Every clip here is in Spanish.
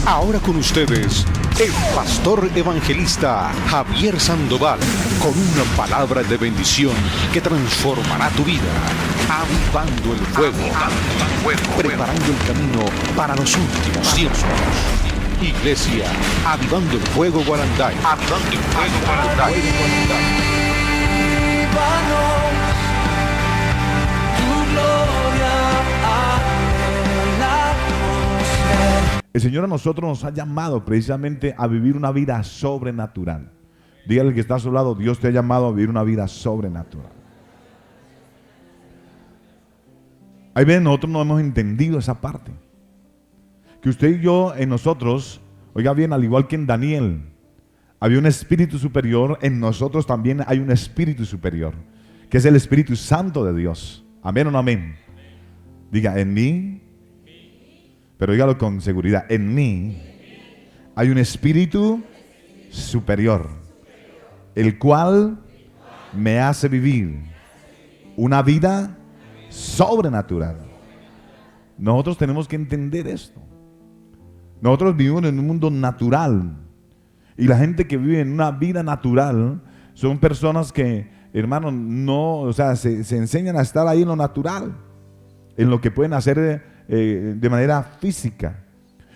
Ahora con ustedes, el pastor evangelista Javier Sandoval, con una palabra de bendición que transformará tu vida, avivando el fuego, preparando el camino para los últimos tiempos. Iglesia, Avivando el Fuego Guarandai. Avivando el Fuego Guarandai. El Señor a nosotros nos ha llamado precisamente a vivir una vida sobrenatural. Dígale al que está a su lado, Dios te ha llamado a vivir una vida sobrenatural. Hay veces nosotros no hemos entendido esa parte. Que usted y yo en nosotros, oiga bien, al igual que en Daniel, había un espíritu superior, en nosotros también hay un espíritu superior, que es el Espíritu Santo de Dios. ¿Amén o no amén? Diga, en mí, pero dígalo con seguridad, en mí hay un espíritu superior, el cual me hace vivir una vida sobrenatural. Nosotros tenemos que entender esto. Nosotros vivimos en un mundo natural, y la gente que vive en una vida natural son personas que, hermano, no, o sea, se enseñan a estar ahí en lo natural, en lo que pueden hacer de manera física.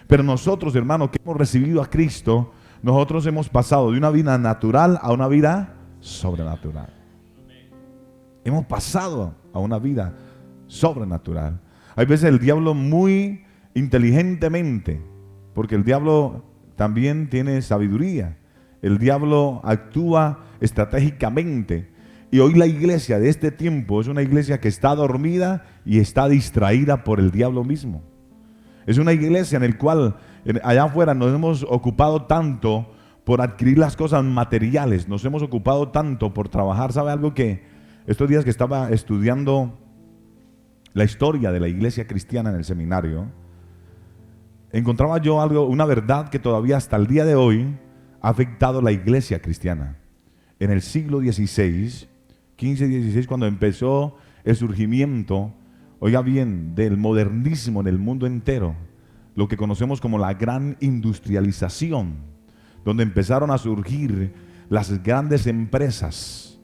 Pero nosotros, hermano, que hemos recibido a Cristo, nosotros hemos pasado de una vida natural a una vida sobrenatural. Hemos pasado a una vida sobrenatural. Hay veces el diablo muy inteligentemente, porque el diablo también tiene sabiduría, el diablo actúa estratégicamente. Y hoy la iglesia de este tiempo es una iglesia que está dormida y está distraída por el diablo mismo. Es una iglesia en la cual allá afuera nos hemos ocupado tanto por adquirir las cosas materiales, nos hemos ocupado tanto por trabajar. ¿Sabe algo? Que estos días que estaba estudiando la historia de la iglesia cristiana en el seminario, encontraba yo algo, una verdad que todavía hasta el día de hoy ha afectado la iglesia cristiana. En el siglo XVI, 15-16, cuando empezó el surgimiento, oiga bien, del modernismo en el mundo entero, lo que conocemos como la gran industrialización, donde empezaron a surgir las grandes empresas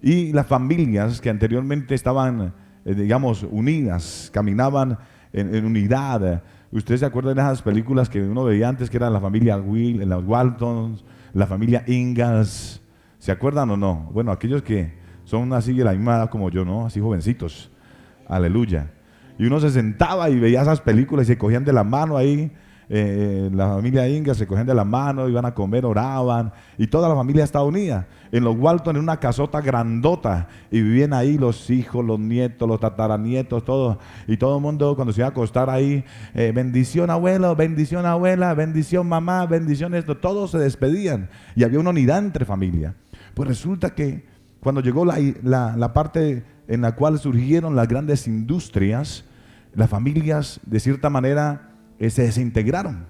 y las familias que anteriormente estaban, digamos, unidas, caminaban en unidad. ¿Ustedes se acuerdan de esas películas que uno veía antes, que eran la familia las Waltons, la familia Ingalls? ¿Se acuerdan o no? Bueno, aquellos que son así de la misma edad como yo, ¿no? Así jovencitos. Aleluya. Y uno se sentaba y veía esas películas y se cogían de la mano ahí. La familia Ingalls se cogían de la mano, iban a comer, oraban, y toda la familia estaba unida. En los Walton, en una casota grandota, y vivían ahí los hijos, los nietos, los tataranietos, todos, y todo el mundo cuando se iba a acostar ahí, bendición abuelo, bendición abuela, bendición mamá, bendición esto, todos se despedían, y había una unidad entre familia. Pues resulta que cuando llegó la parte en la cual surgieron las grandes industrias, las familias de cierta manera se desintegraron.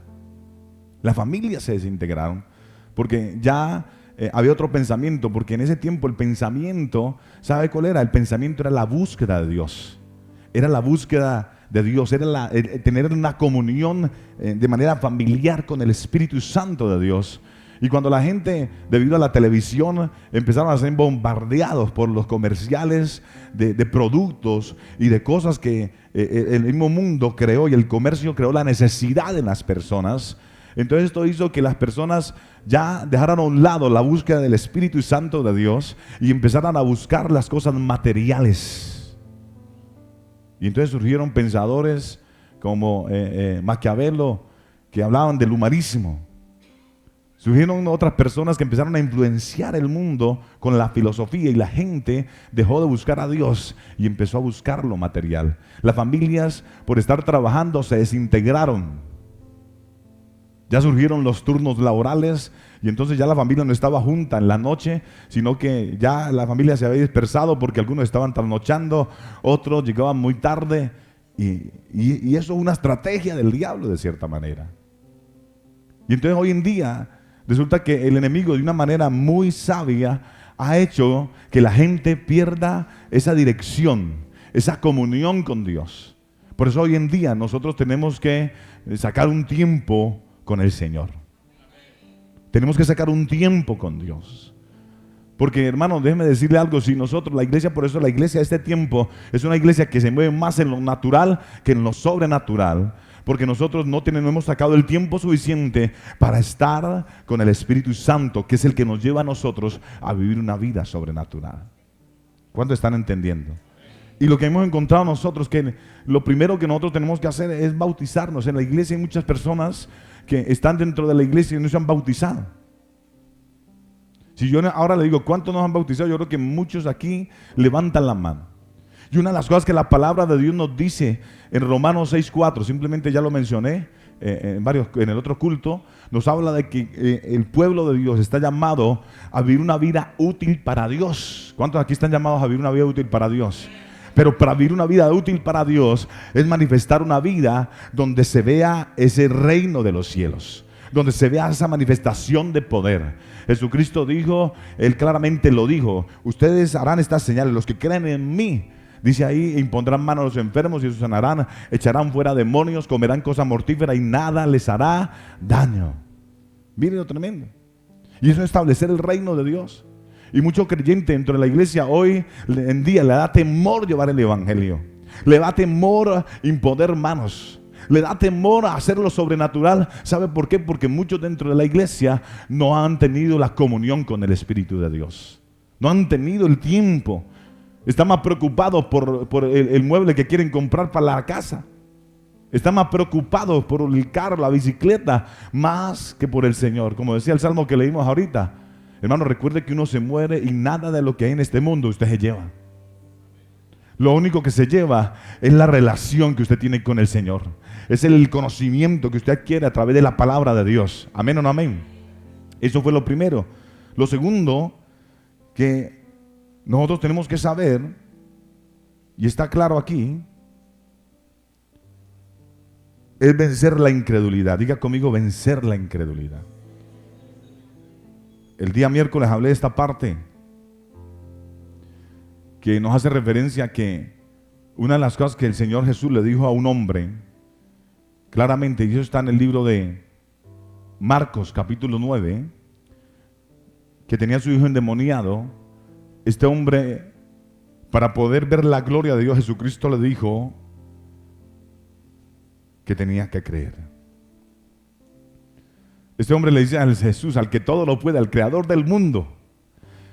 Las familias se desintegraron porque ya había otro pensamiento, porque en ese tiempo el pensamiento, ¿sabe cuál era? El pensamiento era la búsqueda de Dios. Era la búsqueda de Dios, era tener una comunión de manera familiar con el Espíritu Santo de Dios. Y cuando la gente, debido a la televisión, empezaron a ser bombardeados por los comerciales de productos y de cosas que el mismo mundo creó, y el comercio creó la necesidad en las personas, entonces esto hizo que las personas ya dejaran a un lado la búsqueda del Espíritu Santo de Dios y empezaran a buscar las cosas materiales. Y entonces surgieron pensadores como Maquiavelo, que hablaban del humanismo. Surgieron otras personas que empezaron a influenciar el mundo con la filosofía, y la gente dejó de buscar a Dios y empezó a buscar lo material. Las familias, por estar trabajando, se desintegraron. Ya surgieron los turnos laborales, y entonces ya la familia no estaba junta en la noche, sino que ya la familia se había dispersado porque algunos estaban trasnochando, otros llegaban muy tarde, y eso es una estrategia del diablo de cierta manera. Y entonces hoy en día resulta que el enemigo, de una manera muy sabia, ha hecho que la gente pierda esa dirección, esa comunión con Dios. Por eso hoy en día nosotros tenemos que sacar un tiempo con el Señor. Tenemos que sacar un tiempo con Dios. Porque, hermano, déjeme decirle algo. Si nosotros, la iglesia, por eso la iglesia de este tiempo es una iglesia que se mueve más en lo natural que en lo sobrenatural. Porque nosotros no hemos sacado el tiempo suficiente para estar con el Espíritu Santo, que es el que nos lleva a nosotros a vivir una vida sobrenatural. ¿Cuántos están entendiendo? Y lo que hemos encontrado nosotros, que lo primero que nosotros tenemos que hacer es bautizarnos. En la iglesia hay muchas personas que están dentro de la iglesia y no se han bautizado. Si yo ahora le digo, ¿cuántos nos han bautizado? Yo creo que muchos aquí levantan la mano. Y una de las cosas que la palabra de Dios nos dice en Romanos 6:4, simplemente ya lo mencioné en el otro culto, nos habla de que el pueblo de Dios está llamado a vivir una vida útil para Dios. ¿Cuántos aquí están llamados a vivir una vida útil para Dios? Pero para vivir una vida útil para Dios es manifestar una vida donde se vea ese reino de los cielos, donde se vea esa manifestación de poder. Jesucristo dijo, Él claramente lo dijo, ustedes harán estas señales, los que creen en mí, dice ahí, impondrán manos a los enfermos y ellos sanarán, echarán fuera demonios, comerán cosa mortífera y nada les hará daño. Miren lo tremendo. Y eso es establecer el reino de Dios. Y mucho creyente dentro de la iglesia hoy en día le da temor llevar el evangelio. Le da temor imponer manos. Le da temor a hacer lo sobrenatural. ¿Sabe por qué? Porque muchos dentro de la iglesia no han tenido la comunión con el Espíritu de Dios. No han tenido el tiempo. Están más preocupados por el mueble que quieren comprar para la casa. Están más preocupados por el carro, la bicicleta, más que por el Señor. Como decía el salmo que leímos ahorita. Hermano, recuerde que uno se muere y nada de lo que hay en este mundo usted se lleva. Lo único que se lleva es la relación que usted tiene con el Señor. Es el conocimiento que usted adquiere a través de la palabra de Dios. Amén o no amén. Eso fue lo primero. Lo segundo que nosotros tenemos que saber, y está claro aquí, es vencer la incredulidad. Diga conmigo, vencer la incredulidad. El día miércoles hablé de esta parte que nos hace referencia a que una de las cosas que el Señor Jesús le dijo a un hombre, claramente, y eso está en el libro de Marcos capítulo 9, que tenía a su hijo endemoniado. Este hombre, para poder ver la gloria de Dios, Jesucristo le dijo que tenía que creer. Este hombre le dice a Jesús, al que todo lo puede, al creador del mundo.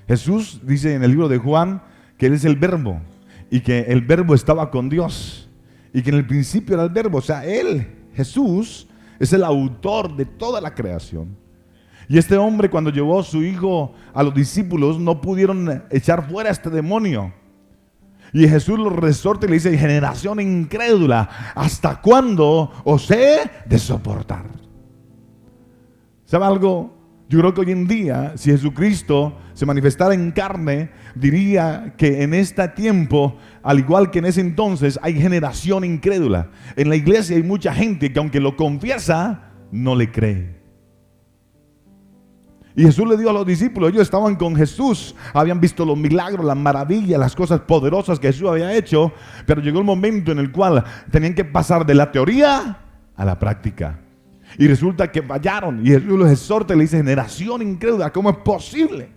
Jesús dice en el libro de Juan que Él es el verbo y que el verbo estaba con Dios y que en el principio era el verbo. O sea, Él, Jesús, es el autor de toda la creación. Y este hombre, cuando llevó a su hijo a los discípulos, no pudieron echar fuera a este demonio. Y Jesús lo resorta y le dice, generación incrédula, ¿hasta cuándo os he de soportar? ¿Sabe algo? Yo creo que hoy en día, si Jesucristo se manifestara en carne, diría que en este tiempo, al igual que en ese entonces, hay generación incrédula. En la iglesia hay mucha gente que aunque lo confiesa, no le cree. Y Jesús le dijo a los discípulos, ellos estaban con Jesús, habían visto los milagros, las maravillas, las cosas poderosas que Jesús había hecho, pero llegó el momento en el cual tenían que pasar de la teoría a la práctica. Y resulta que fallaron. Y Jesús los exhorta y le dice, generación incrédula, ¿cómo es posible?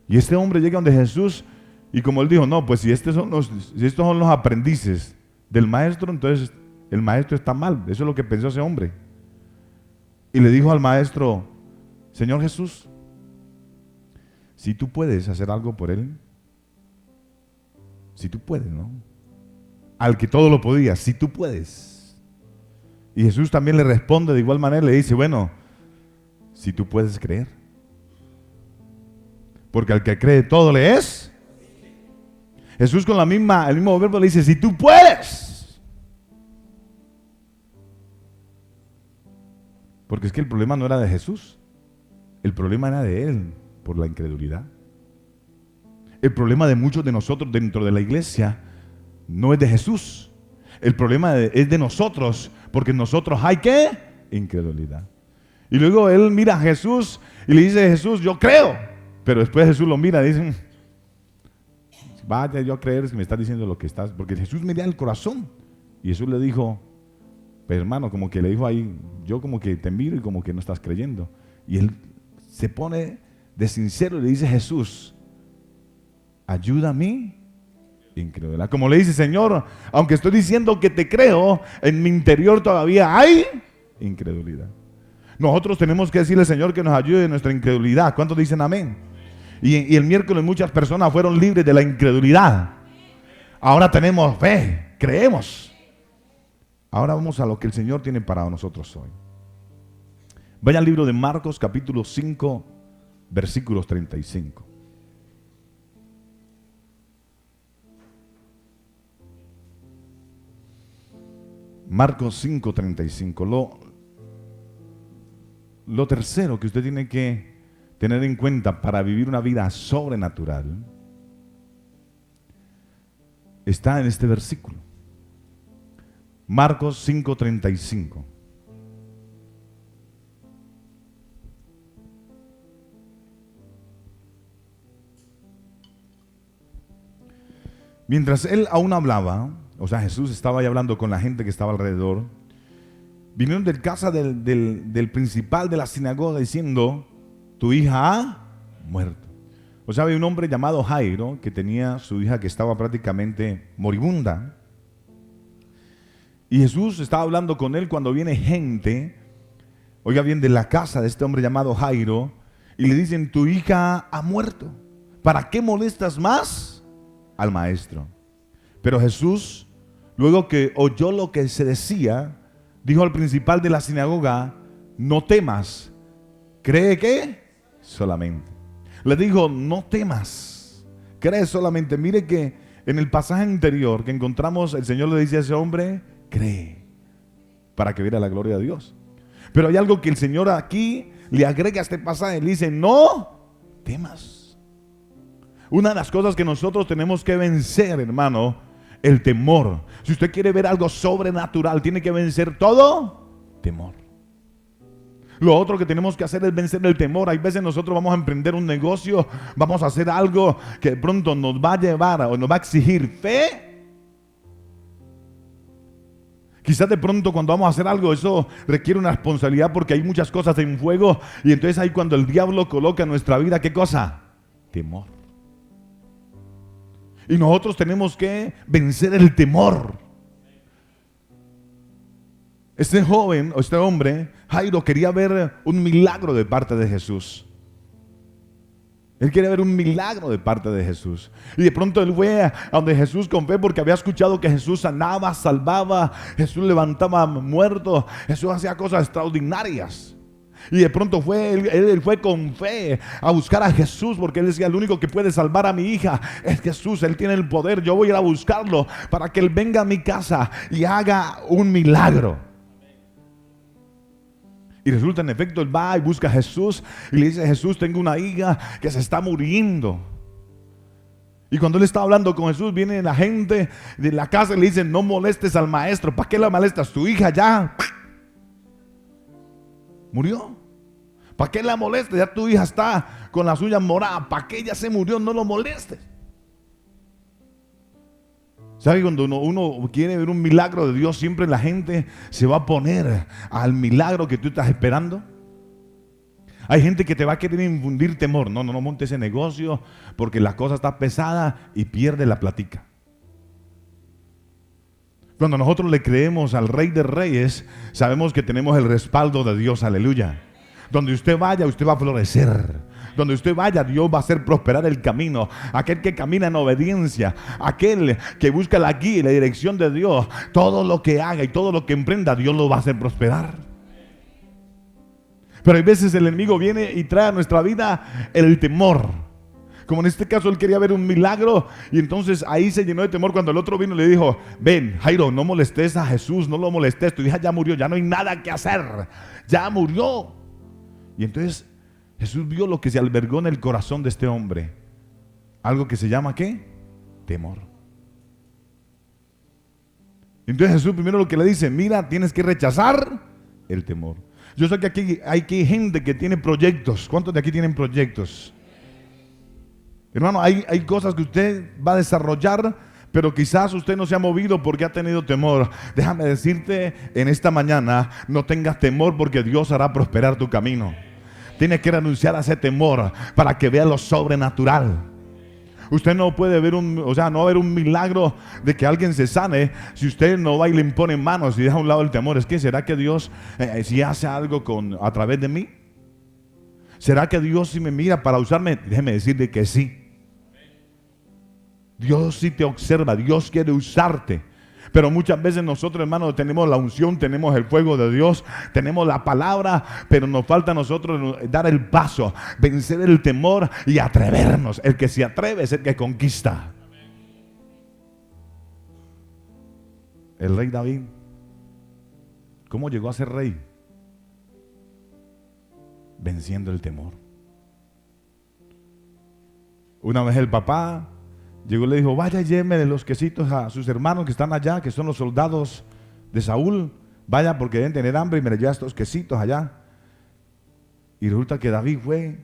Y este hombre llega donde Jesús y como él dijo, no, pues si estos son los aprendices del maestro, entonces el maestro está mal. Eso es lo que pensó ese hombre. Y le dijo al maestro, Señor Jesús, si tú puedes hacer algo por él, si tú puedes, ¿no? Al que todo lo podía, si tú puedes. Y Jesús también le responde de igual manera, le dice, bueno, si tú puedes creer. Porque al que cree todo le es. Jesús con el mismo verbo le dice, si tú puedes. Porque es que el problema no era de Jesús. El problema era de él, por la incredulidad. El problema de muchos de nosotros dentro de la iglesia no es de Jesús. El problema es de nosotros, porque en nosotros hay ¿qué? Incredulidad. Y luego él mira a Jesús y le dice, Jesús, yo creo. Pero después Jesús lo mira y dice, vaya yo a creer si me estás diciendo lo que estás. Porque Jesús mira el corazón. Y Jesús le dijo, Pero hermano, como que le dijo ahí, yo como que te miro y como que no estás creyendo. Y él se pone de sincero y le dice: Jesús, ayuda a mí, incredulidad. Como le dice: Señor, aunque estoy diciendo que te creo, en mi interior todavía hay incredulidad. Nosotros tenemos que decirle al Señor que nos ayude en nuestra incredulidad. ¿Cuántos dicen amén? Y el miércoles muchas personas fueron libres de la incredulidad. Ahora tenemos fe, creemos. Ahora vamos a lo que el Señor tiene para nosotros hoy. Vaya al libro de Marcos, capítulo 5, versículos 35. Marcos 5, 35. Lo tercero que usted tiene que tener en cuenta para vivir una vida sobrenatural está en este versículo. Marcos 5, 35. Mientras él aún hablaba, o sea, Jesús estaba ahí hablando con la gente que estaba alrededor, vinieron de casa del principal de la sinagoga diciendo: tu hija ha muerto. O sea, había un hombre llamado Jairo que tenía su hija que estaba prácticamente moribunda. Y Jesús estaba hablando con él cuando viene gente, oiga bien, de la casa de este hombre llamado Jairo, y le dicen: tu hija ha muerto. ¿Para qué molestas más al maestro? Pero Jesús, luego que oyó lo que se decía, dijo al principal de la sinagoga: no temas, cree que solamente. Le dijo: no temas, cree solamente. Mire que en el pasaje anterior que encontramos, el Señor le dice a ese hombre: cree, para que viera la gloria de Dios. Pero hay algo que el Señor aquí le agrega a este pasaje. Le dice: no temas. Una de las cosas que nosotros tenemos que vencer, hermano, el temor. Si usted quiere ver algo sobrenatural, tiene que vencer todo temor. Lo otro que tenemos que hacer es vencer el temor. Hay veces nosotros vamos a emprender un negocio, vamos a hacer algo que de pronto nos va a llevar o nos va a exigir fe. Quizás de pronto cuando vamos a hacer algo, eso requiere una responsabilidad porque hay muchas cosas en juego. Y entonces ahí cuando el diablo coloca en nuestra vida, ¿qué cosa? Temor. Y nosotros tenemos que vencer el temor. Este joven o este hombre, Jairo, quería ver un milagro de parte de Jesús. Él quería ver un milagro de parte de Jesús. Y de pronto él fue a donde Jesús con fe porque había escuchado que Jesús sanaba, salvaba, Jesús levantaba muertos, Jesús hacía cosas extraordinarias. Y de pronto él fue con fe a buscar a Jesús porque él decía: el único que puede salvar a mi hija es Jesús, él tiene el poder, yo voy a ir a buscarlo para que él venga a mi casa y haga un milagro. Y resulta, en efecto, él va y busca a Jesús y le dice: Jesús, tengo una hija que se está muriendo. Y cuando él está hablando con Jesús, viene la gente de la casa y le dice: no molestes al maestro. ¿Para qué la molestas? Tu hija ya murió. ¿Para qué la molestas? Ya tu hija está con las uñas moradas. ¿Para qué ella se murió? No lo molestes. ¿Sabe? Cuando uno quiere ver un milagro de Dios, siempre la gente se va a poner al milagro que tú estás esperando. Hay gente que te va a querer infundir temor. No montes ese negocio porque la cosa está pesada y pierde la platica. Cuando nosotros le creemos al Rey de Reyes, sabemos que tenemos el respaldo de Dios. Aleluya. Donde usted vaya, usted va a florecer. Donde usted vaya, Dios va a hacer prosperar el camino. Aquel que camina en obediencia, aquel que busca la guía y la dirección de Dios, todo lo que haga y todo lo que emprenda, Dios lo va a hacer prosperar. Pero hay veces el enemigo viene y trae a nuestra vida el temor. Como en este caso él quería ver un milagro y entonces ahí se llenó de temor cuando el otro vino y le dijo: ven, Jairo, no molestes a Jesús, no lo molestes, tu hija ya murió, ya no hay nada que hacer, ya murió. Y entonces Jesús vio lo que se albergó en el corazón de este hombre. Algo que se llama ¿qué? Temor. Entonces Jesús primero lo que le dice: mira, tienes que rechazar el temor. Yo sé que aquí hay gente que tiene proyectos. ¿Cuántos de aquí tienen proyectos? Hermano, hay cosas que usted va a desarrollar, pero quizás usted no se ha movido porque ha tenido temor. Déjame decirte en esta mañana, no tengas temor porque Dios hará prosperar tu camino. Tienes que renunciar a ese temor para que vea lo sobrenatural. Usted no puede ver no va a haber un milagro de que alguien se sane si usted no va y le impone manos y deja a un lado el temor. Es que ¿será que Dios si hace algo a través de mí? ¿Será que Dios si me mira para usarme? Déjeme decirle que sí. Dios sí te observa, Dios quiere usarte. Pero muchas veces nosotros, hermanos, tenemos la unción, tenemos el fuego de Dios, tenemos la palabra, pero nos falta a nosotros dar el paso, vencer el temor y atrevernos. El que se atreve es el que conquista. El rey David, ¿cómo llegó a ser rey? Venciendo el temor. Una vez el papá llegó y le dijo: vaya, lléveme de los quesitos a sus hermanos que están allá, que son los soldados de Saúl. Vaya, porque deben tener hambre, y me le lleva estos quesitos allá. Y resulta que David fue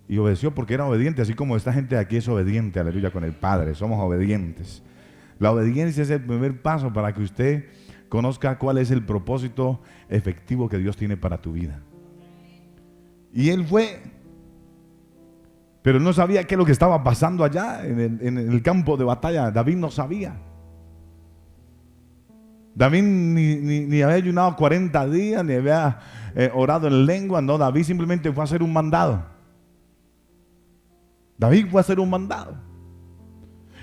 y obedeció porque era obediente, así como esta gente de aquí es obediente, aleluya, con el Padre. Somos obedientes. La obediencia es el primer paso para que usted conozca cuál es el propósito efectivo que Dios tiene para tu vida. Y él fue, pero no sabía qué es lo que estaba pasando allá en el campo de batalla. David no sabía. David ni había ayunado 40 días, ni había orado en lengua. No, David simplemente fue a hacer un mandado. David fue a hacer un mandado.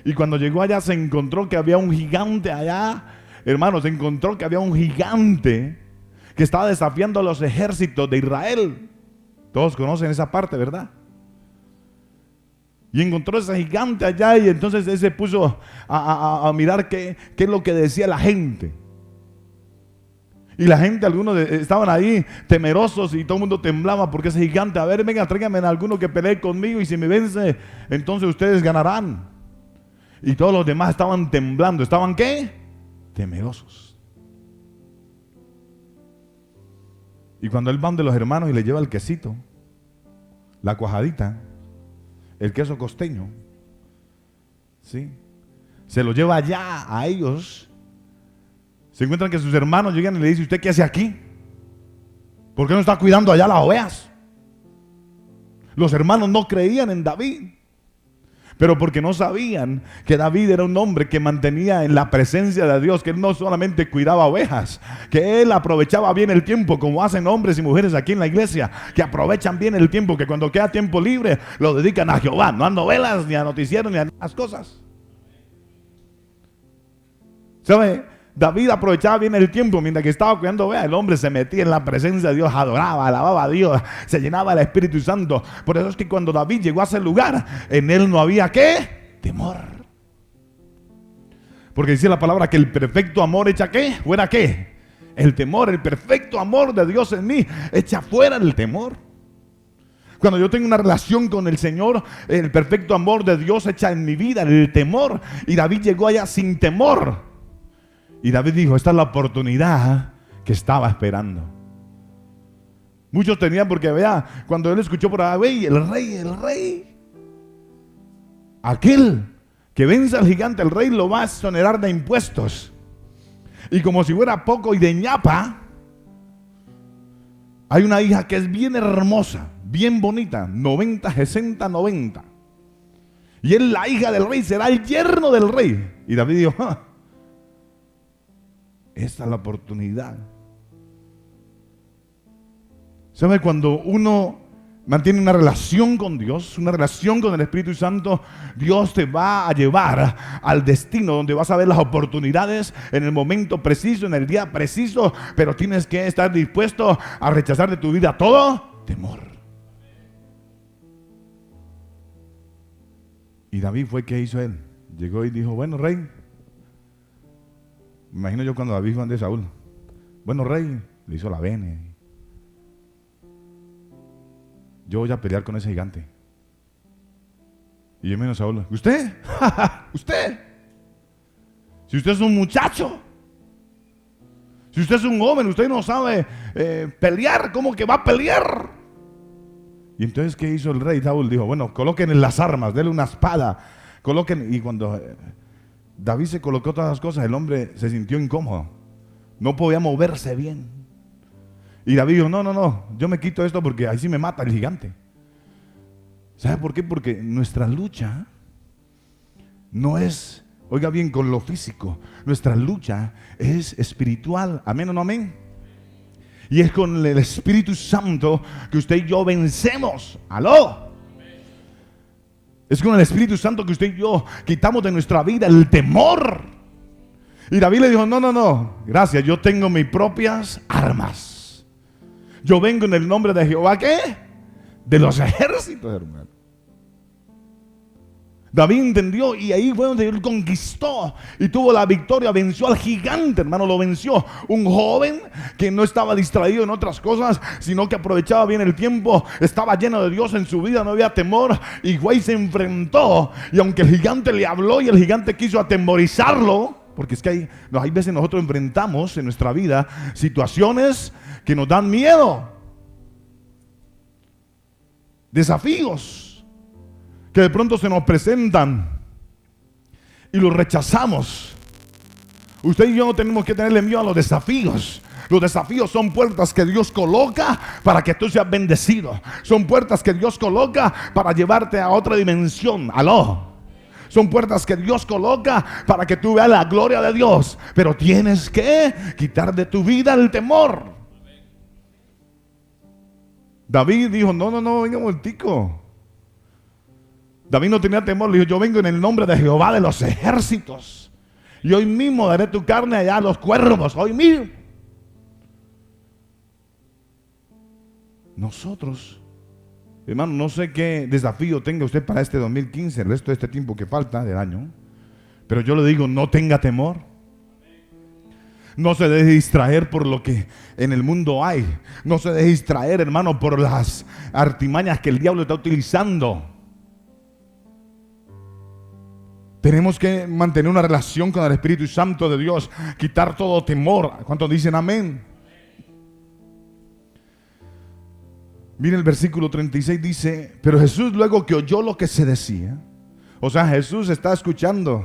Y cuando llegó allá se encontró que había un gigante allá. Hermanos, se encontró que había un gigante que estaba desafiando a los ejércitos de Israel. Todos conocen esa parte, ¿verdad? Y encontró ese gigante allá, y entonces él se puso a mirar qué es lo que decía la gente. Y la gente, algunos estaban ahí temerosos y todo el mundo temblaba porque ese gigante: a ver, venga, tráigame a alguno que pelee conmigo, y si me vence, entonces ustedes ganarán. Y todos los demás estaban temblando. ¿Estaban qué? Temerosos. Y cuando él va de los hermanos y le lleva el quesito, la cuajadita, el queso costeño, ¿sí?, se lo lleva allá a ellos. Se encuentran que sus hermanos llegan y le dicen: ¿usted qué hace aquí? ¿Por qué no está cuidando allá las ovejas? Los hermanos no creían en David, pero porque no sabían que David era un hombre que mantenía en la presencia de Dios, que él no solamente cuidaba ovejas, que él aprovechaba bien el tiempo, como hacen hombres y mujeres aquí en la iglesia, que aprovechan bien el tiempo, que cuando queda tiempo libre lo dedican a Jehová, no a novelas, ni a noticieros, ni a las cosas. ¿Sabe? David aprovechaba bien el tiempo mientras que estaba cuidando ovejas. El hombre se metía en la presencia de Dios, adoraba, alababa a Dios, se llenaba del Espíritu Santo. Por eso es que cuando David llegó a ese lugar, en él no había ¿qué? Temor. Porque dice la palabra que el perfecto amor echa ¿qué? ¿Fuera qué? El temor. El perfecto amor de Dios en mí echa fuera el temor. Cuando yo tengo una relación con el Señor, el perfecto amor de Dios echa en mi vida el temor. Y David llegó allá sin temor. Y David dijo: esta es la oportunidad que estaba esperando. Muchos tenían, porque vea, cuando él escuchó por ahí: el rey, aquel que vence al gigante, el rey lo va a exonerar de impuestos. Y como si fuera poco y de ñapa, hay una hija que es bien hermosa, bien bonita, 90, 60, 90. Y él, la hija del rey, será el yerno del rey. Y David dijo: esta es la oportunidad. ¿Sabe? Cuando uno mantiene una relación con Dios, una relación con el Espíritu Santo, Dios te va a llevar al destino donde vas a ver las oportunidades en el momento preciso, en el día preciso, pero tienes que estar dispuesto a rechazar de tu vida todo temor. Y David fue, ¿qué hizo él? Llegó y dijo: bueno, rey. Me imagino yo cuando David fue de Saúl: bueno, rey, le hizo la vene. Yo voy a pelear con ese gigante. Y yo menos Saúl: ¿usted? ¿Usted? Si usted es un muchacho, si usted es un joven, usted no sabe pelear, ¿cómo que va a pelear? Y entonces, ¿qué hizo el rey? Saúl dijo: bueno, coloquen las armas, denle una espada, coloquen. Y cuando David se colocó todas las cosas, el hombre se sintió incómodo, no podía moverse bien. Y David dijo, no, yo me quito esto porque ahí sí me mata el gigante. ¿Sabe por qué? Porque nuestra lucha no es, oiga bien, con lo físico. Nuestra lucha es espiritual. ¿Amén o no amén? Y es con el Espíritu Santo que usted y yo vencemos. ¡Aló! Es con el Espíritu Santo que usted y yo quitamos de nuestra vida el temor. Y David le dijo, no, gracias, yo tengo mis propias armas. Yo vengo en el nombre de Jehová, ¿qué? De los ejércitos, hermano. David entendió y ahí fue donde él conquistó y tuvo la victoria, venció al gigante, hermano, lo venció. Un joven que no estaba distraído en otras cosas, sino que aprovechaba bien el tiempo, estaba lleno de Dios en su vida, no había temor, y güey se enfrentó. Y aunque el gigante le habló y el gigante quiso atemorizarlo, porque es que hay veces nosotros enfrentamos en nuestra vida situaciones que nos dan miedo, desafíos que de pronto se nos presentan y los rechazamos. Usted y yo no tenemos que tenerle miedo a los desafíos. Los desafíos son puertas que Dios coloca para que tú seas bendecido. Son puertas que Dios coloca para llevarte a otra dimensión. Aló. Son puertas que Dios coloca para que tú veas la gloria de Dios. Pero tienes que quitar de tu vida el temor. David dijo, no, venga un momentico. David no tenía temor, le dijo, yo vengo en el nombre de Jehová de los ejércitos. Y hoy mismo daré tu carne allá a los cuervos, hoy mismo. Nosotros, hermano, no sé qué desafío tenga usted para este 2015, el resto de este tiempo que falta del año. Pero yo le digo, no tenga temor. No se deje distraer por lo que en el mundo hay. No se deje distraer, hermano, por las artimañas que el diablo está utilizando. Tenemos que mantener una relación con el Espíritu Santo de Dios. Quitar todo temor. ¿Cuántos dicen amén? Miren el versículo 36 dice, pero Jesús luego que oyó lo que se decía. O sea, Jesús está escuchando.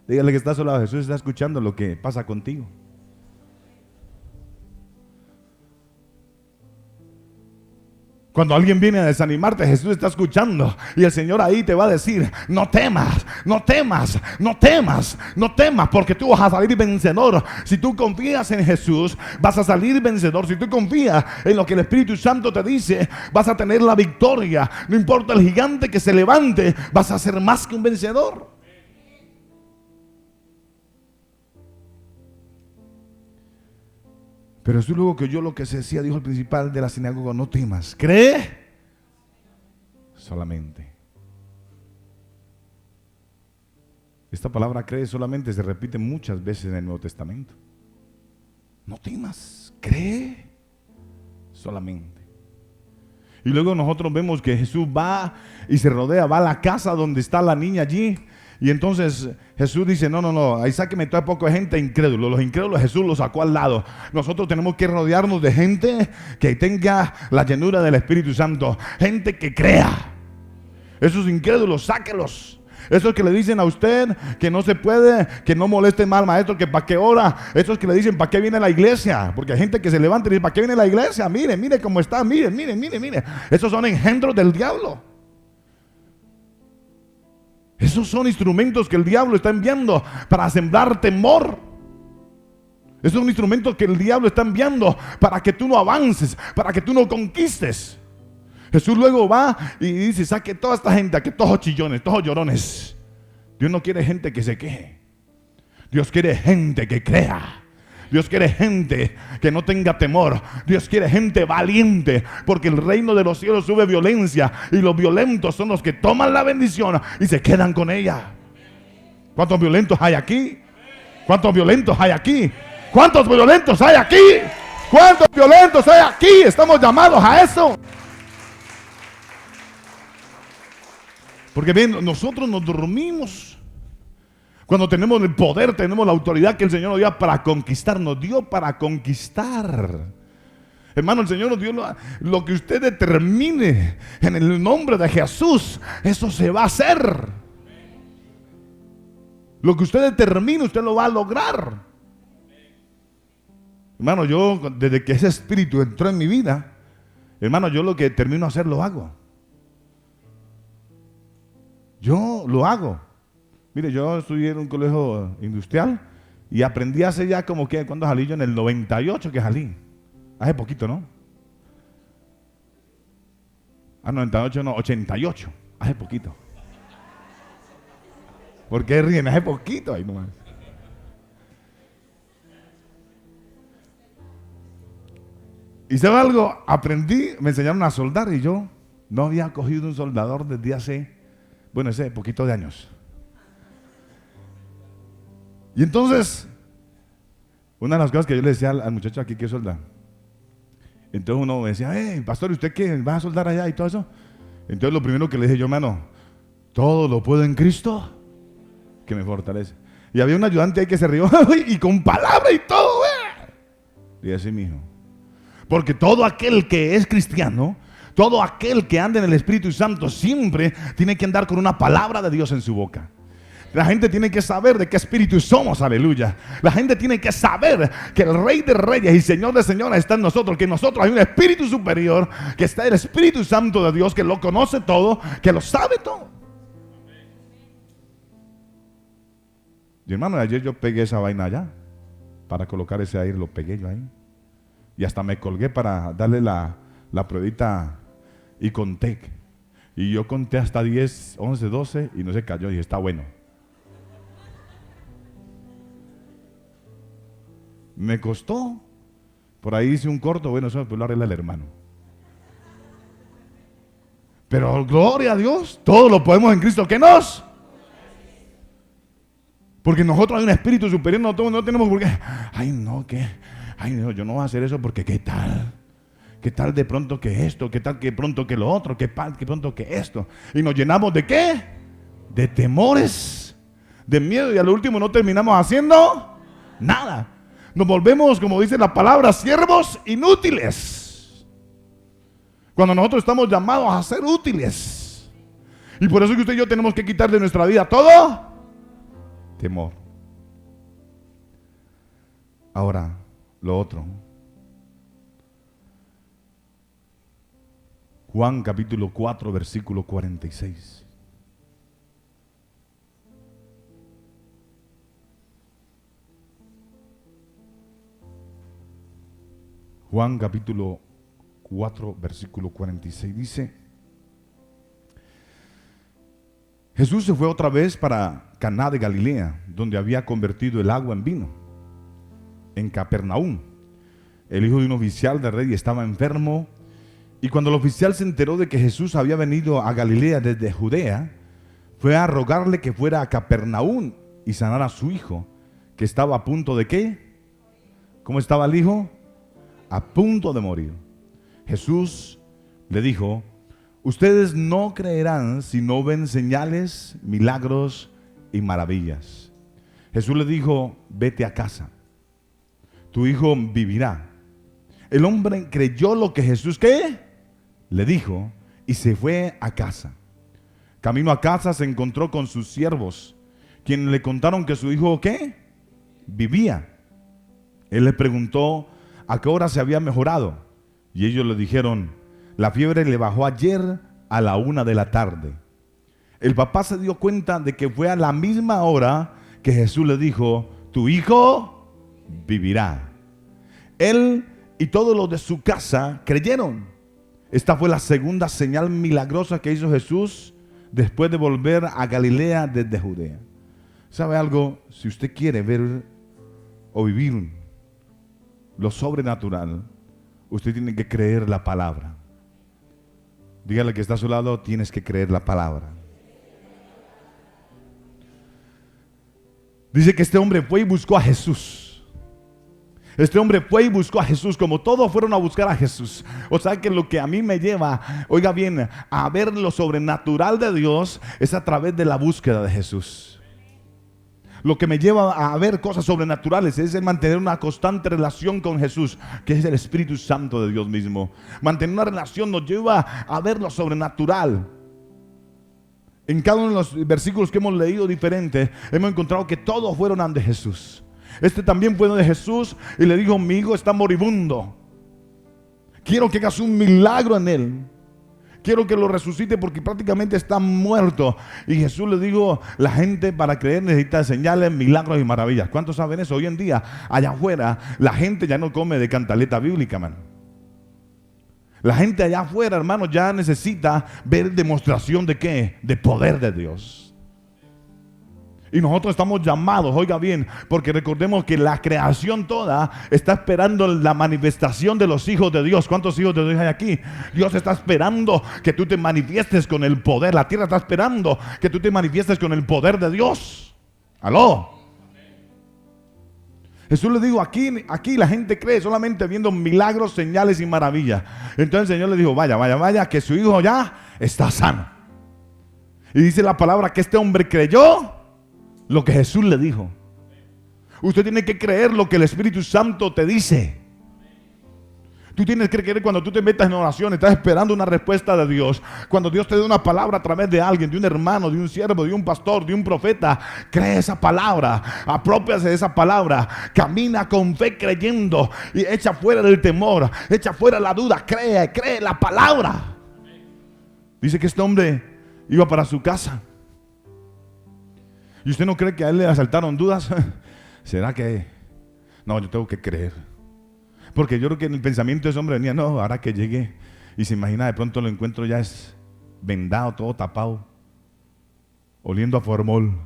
Dígale que está a su lado, Jesús está escuchando lo que pasa contigo. Cuando alguien viene a desanimarte, Jesús está escuchando. Y el Señor ahí te va a decir, no temas, no temas, no temas, no temas, porque tú vas a salir vencedor. Si tú confías en Jesús, vas a salir vencedor. Si tú confías en lo que el Espíritu Santo te dice, vas a tener la victoria. No importa el gigante que se levante, vas a ser más que un vencedor. Pero Jesús luego que oyó lo que se decía, dijo el principal de la sinagoga, no temas, cree solamente. Esta palabra cree solamente se repite muchas veces en el Nuevo Testamento. No temas, cree solamente. Y luego nosotros vemos que Jesús va y se rodea, va a la casa donde está la niña allí. Y entonces Jesús dice, no, ahí sáqueme toda poco gente incrédulo. Los incrédulos Jesús los sacó al lado. Nosotros tenemos que rodearnos de gente que tenga la llenura del Espíritu Santo. Gente que crea. Esos incrédulos, sáquelos. Esos que le dicen a usted que no se puede, que no moleste más al maestro, que para qué ora. Esos que le dicen para qué viene la iglesia. Porque hay gente que se levanta y dice, ¿para qué viene la iglesia? Mire cómo está, mire. Esos son engendros del diablo. Esos son instrumentos que el diablo está enviando para sembrar temor. Esos son instrumentos que el diablo está enviando para que tú no avances, para que tú no conquistes. Jesús luego va y dice, saque toda esta gente, aquí todos chillones, todos llorones. Dios no quiere gente que se queje. Dios quiere gente que crea. Dios quiere gente que no tenga temor. Dios quiere gente valiente, porque el reino de los cielos sube violencia, y los violentos son los que toman la bendición y se quedan con ella. ¿Cuántos violentos hay aquí? ¿Cuántos violentos hay aquí? ¿Cuántos violentos hay aquí? ¿Cuántos violentos hay aquí? Estamos llamados a eso. Porque bien, nosotros nos dormimos cuando tenemos el poder, tenemos la autoridad que el Señor nos dio para conquistar. Nos dio para conquistar. Hermano, el Señor nos dio lo que usted determine en el nombre de Jesús. Eso se va a hacer. Lo que usted determine, usted lo va a lograr. Hermano, yo desde que ese espíritu entró en mi vida, hermano, yo lo que termino a hacer lo hago. Yo lo hago. Mire, yo estudié en un colegio industrial y aprendí hace ya como que, ¿cuándo salí yo? En el 98 que salí. Hace poquito, ¿no? 98 no, 88. Hace poquito. ¿Por qué ríen? Hace poquito ahí nomás. ¿Y sabe algo? Aprendí, me enseñaron a soldar y yo no había cogido un soldador desde hace poquito de años. Y entonces, una de las cosas que yo le decía al muchacho aquí que solda, entonces uno me decía, pastor, ¿y usted qué? ¿Va a soldar allá y todo eso? Entonces lo primero que le dije yo, hermano, todo lo puedo en Cristo que me fortalece. Y había un ayudante ahí que se rió y con palabra y todo, y así, mijo. Porque todo aquel que es cristiano, todo aquel que anda en el Espíritu Santo siempre tiene que andar con una palabra de Dios en su boca. La gente tiene que saber de qué espíritu somos, aleluya. La gente tiene que saber que el Rey de Reyes y Señor de Señores está en nosotros, que en nosotros hay un espíritu superior, que está el Espíritu Santo de Dios, que lo conoce todo, que lo sabe todo. Y hermano, ayer yo pegué esa vaina allá, para colocar ese aire, lo pegué yo ahí. Y hasta me colgué para darle la pruebita y conté. Y yo conté hasta 10, 11, 12 y no se cayó. Y dije, está bueno. Me costó. Por ahí hice un corto. Bueno, eso después lo arregla el hermano. Pero gloria a Dios, todo lo podemos en Cristo que nos. Porque nosotros hay un espíritu superior, no tenemos por qué. Ay, no, yo no voy a hacer eso porque ¿qué tal? ¿Qué tal de pronto que esto? ¿Qué tal que pronto que lo otro? ¿Qué pronto que esto? Y nos llenamos ¿de qué? De temores, de miedo, y al último no terminamos haciendo nada. Nos volvemos, como dice la palabra, siervos inútiles. Cuando nosotros estamos llamados a ser útiles. Y por eso que usted y yo tenemos que quitar de nuestra vida todo temor. Ahora, lo otro. Juan capítulo 4, versículo 46. Juan capítulo 4, versículo 46 dice: Jesús se fue otra vez para Caná de Galilea, donde había convertido el agua en vino. En Capernaum, el hijo de un oficial del rey estaba enfermo, y cuando el oficial se enteró de que Jesús había venido a Galilea desde Judea, fue a rogarle que fuera a Capernaum y sanara a su hijo, que estaba a punto de ¿qué? ¿Cómo estaba el hijo? A punto de morir. Jesús le dijo: ustedes no creerán si no ven señales, milagros y maravillas. Jesús le dijo: vete a casa, tu hijo vivirá. El hombre creyó lo que Jesús ¿qué? Le dijo, y se fue a casa. Camino a casa se encontró con sus siervos, quienes le contaron que su hijo ¿qué? Vivía. Él le preguntó a qué hora se había mejorado, y ellos le dijeron: la fiebre le bajó ayer a la 1 de la tarde. El papá se dio cuenta de que fue a la misma hora que Jesús le dijo: tu hijo vivirá. Él y todos los de su casa creyeron. Esta fue la segunda señal milagrosa que hizo Jesús después de volver a Galilea desde Judea. ¿Sabe algo? Si usted quiere ver o vivir lo sobrenatural, usted tiene que creer la palabra. Dígale que está a su lado: tienes que creer la palabra. Dice que este hombre fue y buscó a Jesús. Este hombre fue y buscó a Jesús, como todos fueron a buscar a Jesús. O sea que lo que a mí me lleva, oiga bien, a ver lo sobrenatural de Dios es a través de la búsqueda de Jesús. Lo que me lleva a ver cosas sobrenaturales es el mantener una constante relación con Jesús, que es el Espíritu Santo de Dios mismo. Mantener una relación nos lleva a ver lo sobrenatural. En cada uno de los versículos que hemos leído diferentes, hemos encontrado que todos fueron ante Jesús. Este también fue de Jesús y le dijo: mi hijo está moribundo. Quiero que hagas un milagro en él. Quiero que lo resucite porque prácticamente está muerto. Y Jesús le dijo: la gente para creer necesita señales, milagros y maravillas. ¿Cuántos saben eso? Hoy en día, allá afuera, la gente ya no come de cantaleta bíblica, man. La gente allá afuera, hermano, ya necesita ver demostración de ¿qué? De poder de Dios. Y nosotros estamos llamados, oiga bien, porque recordemos que la creación toda está esperando la manifestación de los hijos de Dios. ¿Cuántos hijos de Dios hay aquí? Dios está esperando que tú te manifiestes con el poder. La tierra está esperando que tú te manifiestes con el poder de Dios. ¿Aló? Jesús le dijo: aquí la gente cree solamente viendo milagros, señales y maravillas. Entonces el Señor le dijo: vaya, que su hijo ya está sano. Y dice la palabra que este hombre creyó lo que Jesús le dijo. Usted tiene que creer lo que el Espíritu Santo te dice. Tú tienes que creer cuando tú te metas en oración, estás esperando una respuesta de Dios. Cuando Dios te da una palabra a través de alguien, de un hermano, de un siervo, de un pastor, de un profeta, cree esa palabra, aprópiase de esa palabra, camina con fe creyendo y echa fuera del temor, echa fuera la duda, cree la palabra. Dice que este hombre iba para su casa. ¿Y usted no cree que a él le asaltaron dudas? ¿Será que? No, yo tengo que creer. Porque yo creo que en el pensamiento de ese hombre venía: no, ahora que llegue y se imagina, de pronto lo encuentro ya es vendado, todo tapado, oliendo a formol.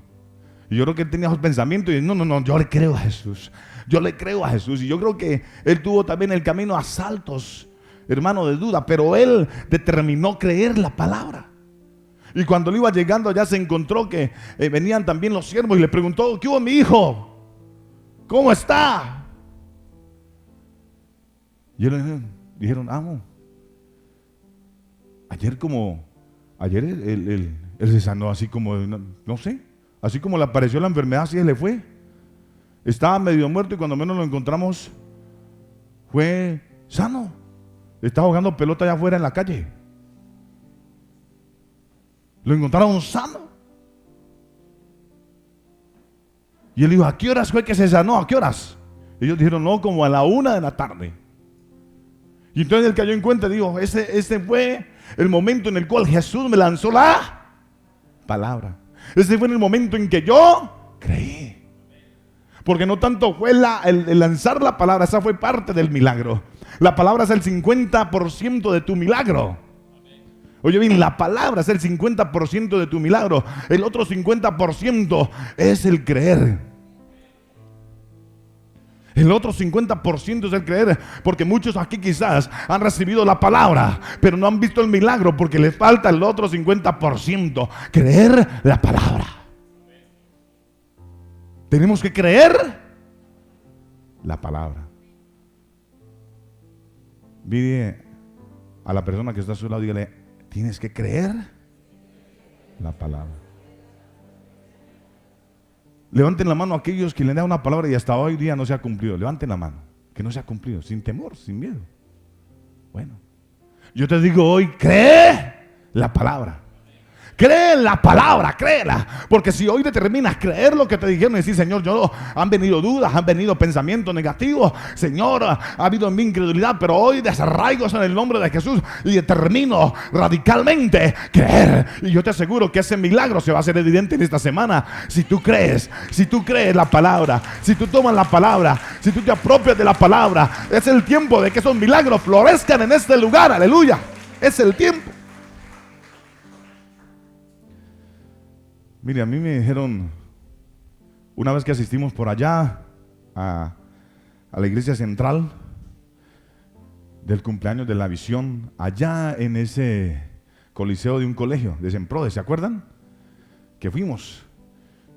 Y yo creo que él tenía esos pensamientos y no, yo le creo a Jesús. Yo le creo a Jesús. Y yo creo que él tuvo también en el camino asaltos, hermano, de duda, pero él determinó creer la palabra. Y cuando él iba llegando allá se encontró que venían también los siervos y le preguntó: ¿qué hubo, mi hijo? ¿Cómo está? Y ellos dijeron: amo, ayer él se sanó así como, no sé, así como le apareció la enfermedad, así se le fue. Estaba medio muerto y cuando menos lo encontramos fue sano. Estaba jugando pelota allá afuera en la calle. Lo encontraron sano. Y él dijo: ¿a qué horas fue que se sanó? ¿A qué horas? Ellos dijeron: no, como a la 1 de la tarde. Y entonces él cayó en cuenta y dijo: ese fue el momento en el cual Jesús me lanzó la palabra. Ese fue en el momento en que yo creí. Porque no tanto fue el lanzar la palabra, esa fue parte del milagro. La palabra es el 50% de tu milagro. Oye bien, la palabra es el 50% de tu milagro. El otro 50% es el creer. El otro 50% es el creer. Porque muchos aquí quizás han recibido la palabra, pero no han visto el milagro porque les falta el otro 50%. Creer la palabra. Tenemos que creer la palabra. Mire a la persona que está a su lado, dígale: tienes que creer la palabra. Levanten la mano a aquellos que le dan una palabra y hasta hoy día no se ha cumplido. Levanten la mano, que no se ha cumplido, sin temor, sin miedo. Bueno, yo te digo hoy: cree la palabra. Cree en la palabra, créela. Porque si hoy determinas creer lo que te dijeron y decir: Señor, han venido dudas, han venido pensamientos negativos, Señor, ha habido en mi incredulidad, pero hoy desarraigo en el nombre de Jesús y determino radicalmente creer. Y yo te aseguro que ese milagro se va a hacer evidente en esta semana. Si tú crees la palabra, si tú tomas la palabra, si tú te apropias de la palabra, es el tiempo de que esos milagros florezcan en este lugar. Aleluya, es el tiempo. Mire, a mí me dijeron, una vez que asistimos por allá a la iglesia central del cumpleaños de la visión, allá en ese coliseo de un colegio de Semprode, ¿se acuerdan? Que fuimos.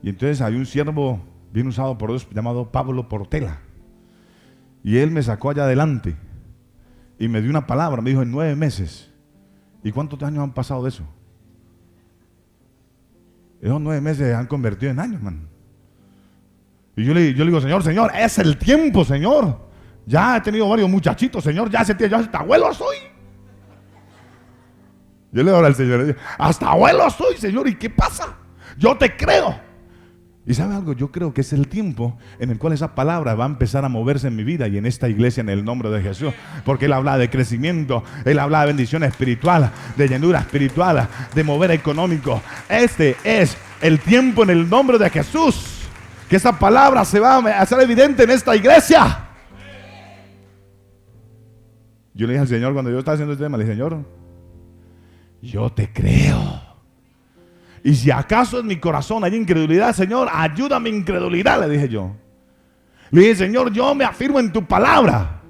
Y entonces había un siervo bien usado por Dios llamado Pablo Portela. Y él me sacó allá adelante y me dio una palabra, me dijo: en 9 meses. ¿Y cuántos años han pasado de eso? Esos 9 meses se han convertido en años, man. Y yo le digo: Señor, es el tiempo, Señor. Ya he tenido varios muchachitos, Señor, ya hasta abuelo soy. Yo le oro al Señor, le digo, hasta abuelo soy, Señor, ¿y qué pasa? Yo te creo. Y ¿sabe algo? Yo creo que es el tiempo en el cual esa palabra va a empezar a moverse en mi vida y en esta iglesia en el nombre de Jesús. Porque Él habla de crecimiento, Él habla de bendición espiritual, de llenura espiritual, de mover económico. Este es el tiempo en el nombre de Jesús, que esa palabra se va a hacer evidente en esta iglesia. Yo le dije al Señor cuando yo estaba haciendo este tema, le dije, Señor, yo te creo. Y si acaso en mi corazón hay incredulidad, Señor, ayúdame mi incredulidad, le dije yo. Le dije, Señor, yo me afirmo en tu palabra.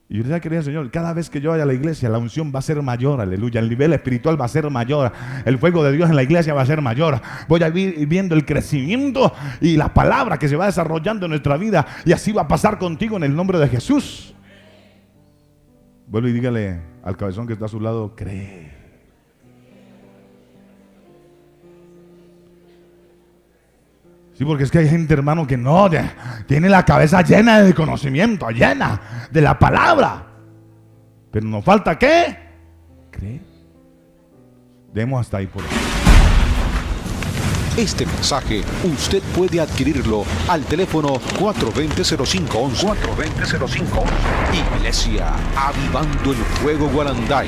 Y yo decía, querido Señor, cada vez que yo vaya a la iglesia, la unción va a ser mayor, aleluya. El nivel espiritual va a ser mayor. El fuego de Dios en la iglesia va a ser mayor. Voy a ir viendo el crecimiento y la palabra que se va desarrollando en nuestra vida. Y así va a pasar contigo en el nombre de Jesús. Vuelve y dígale al cabezón que está a su lado, cree. Sí, porque es que hay gente, hermano, que no tiene la cabeza llena de conocimiento, llena de la palabra. Pero nos falta ¿qué? Creer. Demos hasta ahí por hoy. Este mensaje usted puede adquirirlo al teléfono 420-0511. 420-0511. Iglesia Avivando el Fuego Guaranday.